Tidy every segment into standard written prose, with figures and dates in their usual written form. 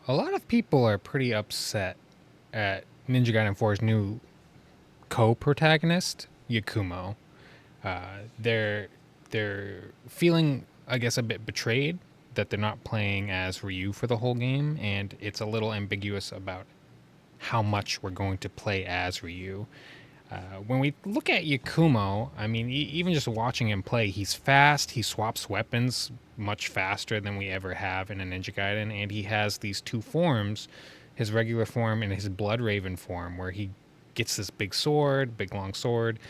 A lot of people are pretty upset at Ninja Gaiden 4's new co-protagonist, Yakumo. They're feeling, I guess, a bit betrayed that they're not playing as Ryu for the whole game, and it's a little ambiguous about how much we're going to play as Ryu. When we look at Yakumo, I mean, even just watching him play, he's fast. He swaps weapons much faster than we ever have in a Ninja Gaiden, and he has these two forms, his regular form and his Blood Raven form, where he gets this big sword, big long sword.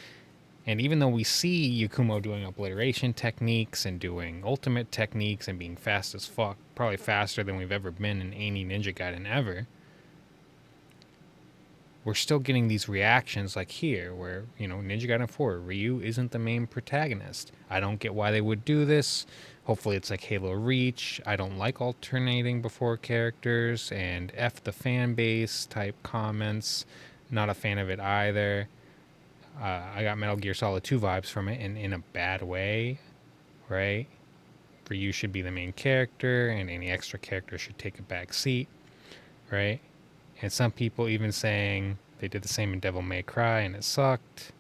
And even though we see Yakumo doing obliteration techniques and doing ultimate techniques and being fast as fuck, probably faster than we've ever been in any Ninja Gaiden ever, we're still getting these reactions like here where, Ninja Gaiden 4, Ryu isn't the main protagonist. I don't get why they would do this. Hopefully it's like Halo Reach. I don't like alternating before characters and F the fan base type comments. Not a fan of it either. I got Metal Gear Solid 2 vibes from it, and in a bad way, right? Ryu should be the main character, and any extra character should take a back seat, right? And some people even saying they did the same in Devil May Cry and it sucked.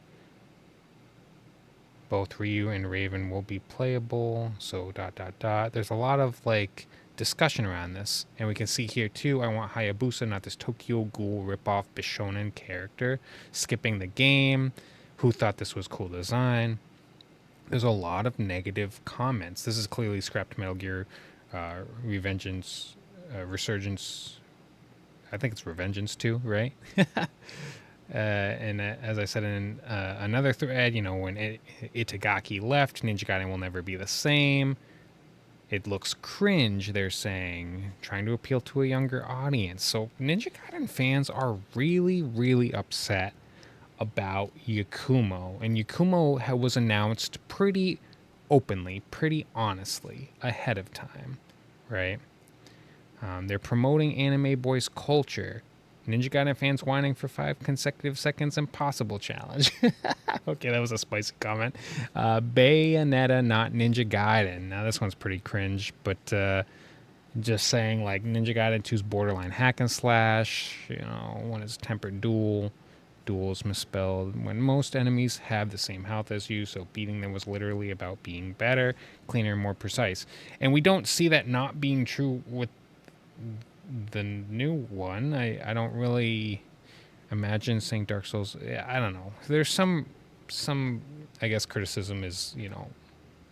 Both Ryu and Raven will be playable, so ... There's a lot of discussion around this, and we can see here too. I want Hayabusa, not this Tokyo Ghoul ripoff Bishonen character, skipping the game. Who thought this was cool design? There's a lot of negative comments. This is clearly scrapped Metal Gear Revengeance, Resurgence. I think it's Revengeance too, right? And as I said in another thread, when Itagaki left, Ninja Gaiden will never be the same. It looks cringe, they're saying, trying to appeal to a younger audience. So Ninja Gaiden fans are really, really upset about Yakumo. And Yakumo was announced pretty openly, pretty honestly, ahead of time, right? They're promoting anime boys culture. Ninja Gaiden fans whining for 5 consecutive seconds impossible challenge. Okay, that was a spicy comment. Bayonetta, not Ninja Gaiden. Now this one's pretty cringe, but just saying Ninja Gaiden 2's borderline hack and slash. One is tempered duel. Duels misspelled when most enemies have the same health as you, so beating them was literally about being better, cleaner, more precise. And we don't see that not being true with the new one. I don't really imagine saying Dark Souls. I don't know. There's some I guess criticism is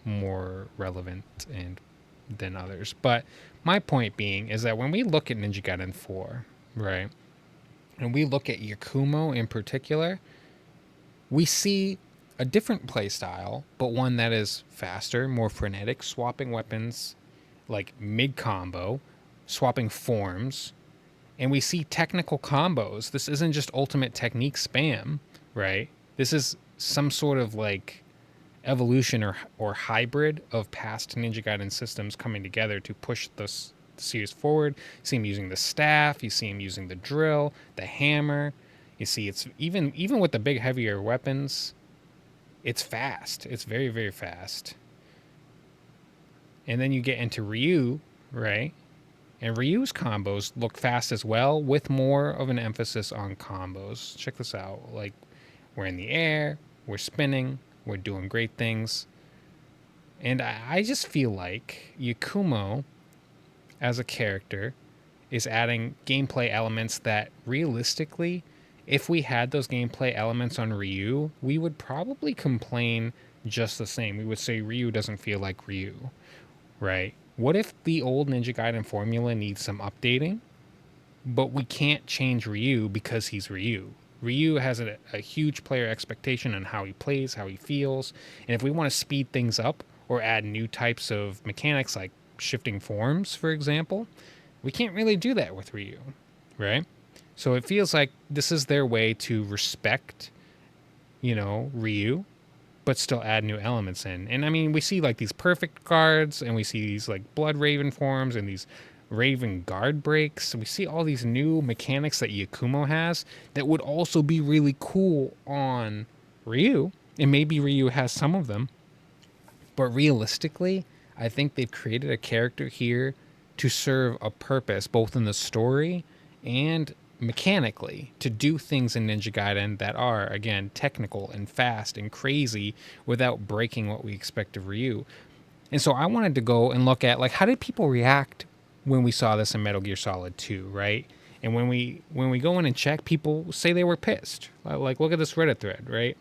more relevant and than others. But my point being is that when we look at Ninja Gaiden 4, right, and we look at Yakumo in particular, we see a different playstyle, but one that is faster, more frenetic, swapping weapons mid combo, swapping forms, and we see technical combos. This isn't just ultimate technique spam, right? This is some sort of evolution or hybrid of past Ninja Gaiden systems coming together to push the series forward. You see him using the staff, you see him using the drill, the hammer. You see it's even with the big heavier weapons, it's fast. It's very, very fast. And then you get into Ryu, right? And Ryu's combos look fast as well, with more of an emphasis on combos. Check this out. We're in the air, we're spinning, we're doing great things. And I just feel like Yakumo, as a character, is adding gameplay elements that realistically, if we had those gameplay elements on Ryu, we would probably complain just the same. We would say Ryu doesn't feel like Ryu, right? What if the old Ninja Gaiden formula needs some updating, but we can't change Ryu because he's Ryu? Ryu has a huge player expectation on how he plays, how he feels, and if we want to speed things up or add new types of mechanics like shifting forms, for example, we can't really do that with Ryu, right? So it feels like this is their way to respect, Ryu, but still add new elements in. And I mean, we see these perfect guards, and we see these Blood Raven forms and these Raven guard breaks. We see all these new mechanics that Yakumo has that would also be really cool on Ryu. And maybe Ryu has some of them. But realistically, I think they've created a character here to serve a purpose, both in the story and mechanically, to do things in Ninja Gaiden that are, again, technical and fast and crazy without breaking what we expect of Ryu. And so I wanted to go and look at, like, how did people react when we saw this in Metal Gear Solid 2, right? And when we go in and check, people say they were pissed. Like, look at this Reddit thread, right?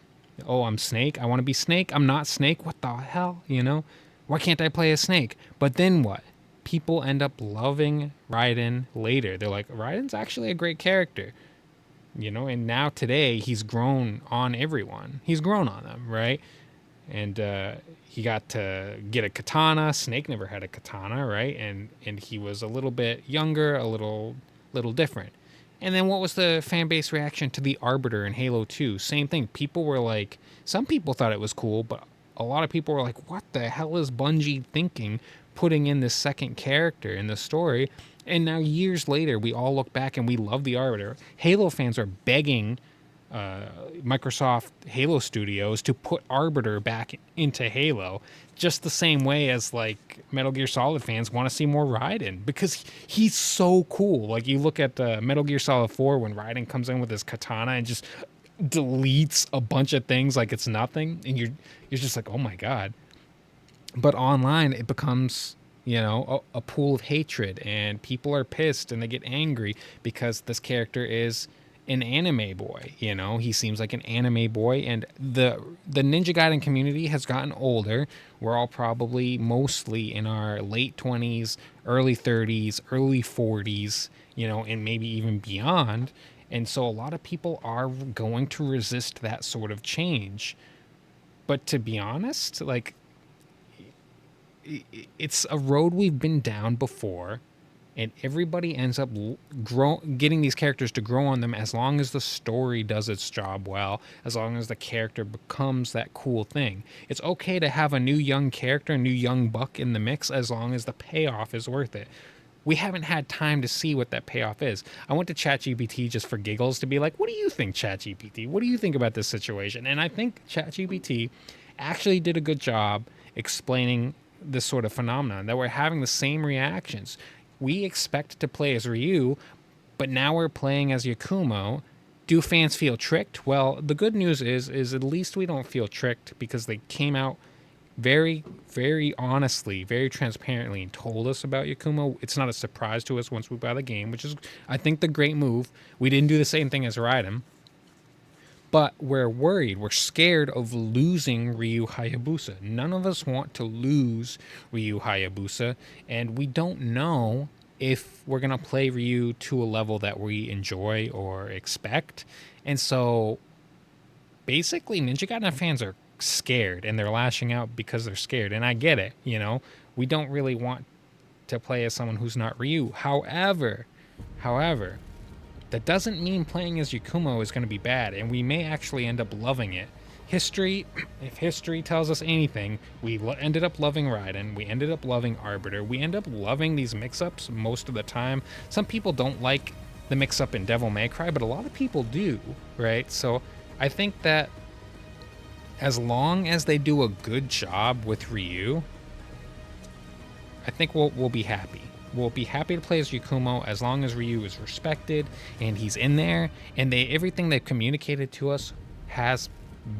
Oh, I'm Snake. I want to be Snake. I'm not Snake. What the hell? You know? Why can't I play as Snake? But then what? People end up loving Raiden later. They're like, Raiden's actually a great character. You know, and now today he's grown on everyone. He's grown on them, right? And he got to get a katana. Snake never had a katana, right? And he was a little bit younger, a little different. And then what was the fan base reaction to the Arbiter in Halo 2? Same thing. People were like, some people thought it was cool, but a lot of people were like, what the hell is Bungie thinking, putting in this second character in the story? And now years later, we all look back and we love the Arbiter. Halo fans are begging Microsoft Halo Studios to put Arbiter back into Halo, just the same way as like Metal Gear Solid fans want to see more Raiden, because he's so cool. Like, you look at Metal Gear Solid 4 when Raiden comes in with his katana and just deletes a bunch of things like it's nothing, and you're just like, oh my god. But online it becomes, you know, a pool of hatred, and people are pissed and they get angry because this character is an anime boy. You know, he seems like an anime boy, and the Ninja Gaiden community has gotten older. We're all probably mostly in our late 20s, early 30s, early 40s, you know, and maybe even beyond. And so a lot of people are going to resist that sort of change. But to be honest, like, it's a road we've been down before, and everybody ends up getting these characters to grow on them as long as the story does its job well, as long as the character becomes that cool thing. It's okay to have a new young character, a new young buck in the mix, as long as the payoff is worth it. We haven't had time to see what that payoff is. I went to ChatGPT just for giggles to be like, what do you think, ChatGPT? What do you think about this situation? And I think ChatGPT actually did a good job explaining this sort of phenomenon, that we're having the same reactions. We expect to play as Ryu, but now we're playing as Yakumo. Do fans feel tricked? Well, the good news is at least we don't feel tricked, because they came out very, very honestly, very transparently, and told us about Yakumo. It's not a surprise to us once we buy the game, which is, I think, the great move. We didn't do the same thing as Raiden, but we're worried. We're scared of losing Ryu Hayabusa. None of us want to lose Ryu Hayabusa, and we don't know if we're going to play Ryu to a level that we enjoy or expect. And so basically Ninja Gaiden fans are scared, and they're lashing out because they're scared. And I get it, you know. We don't really want to play as someone who's not Ryu. However, that doesn't mean playing as Yakumo is going to be bad, and we may actually end up loving it. History, if history tells us anything, we ended up loving Raiden, we ended up loving Arbiter, we end up loving these mix-ups most of the time. Some people don't like the mix-up in Devil May Cry, but a lot of people do, right? So I think that as long as they do a good job with Ryu, I think we'll be happy. We'll be happy to play as Yakumo as long as Ryu is respected and he's in there, and everything they've communicated to us has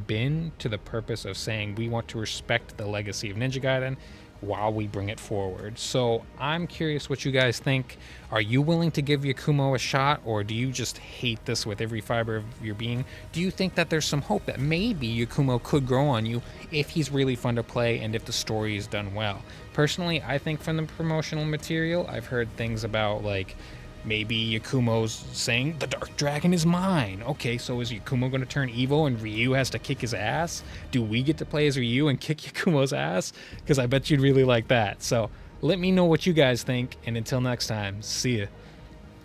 been to the purpose of saying we want to respect the legacy of Ninja Gaiden while we bring it forward. So I'm curious what you guys think. Are you willing to give Yakumo a shot, or do you just hate this with every fiber of your being? Do you think that there's some hope that maybe Yakumo could grow on you if he's really fun to play and if the story is done well? Personally, I think from the promotional material, I've heard things about, like, maybe Yakumo's saying, the Dark Dragon is mine. Okay, so is Yakumo going to turn evil and Ryu has to kick his ass? Do we get to play as Ryu and kick Yakumo's ass? Because I bet you'd really like that. So let me know what you guys think, and until next time, see ya.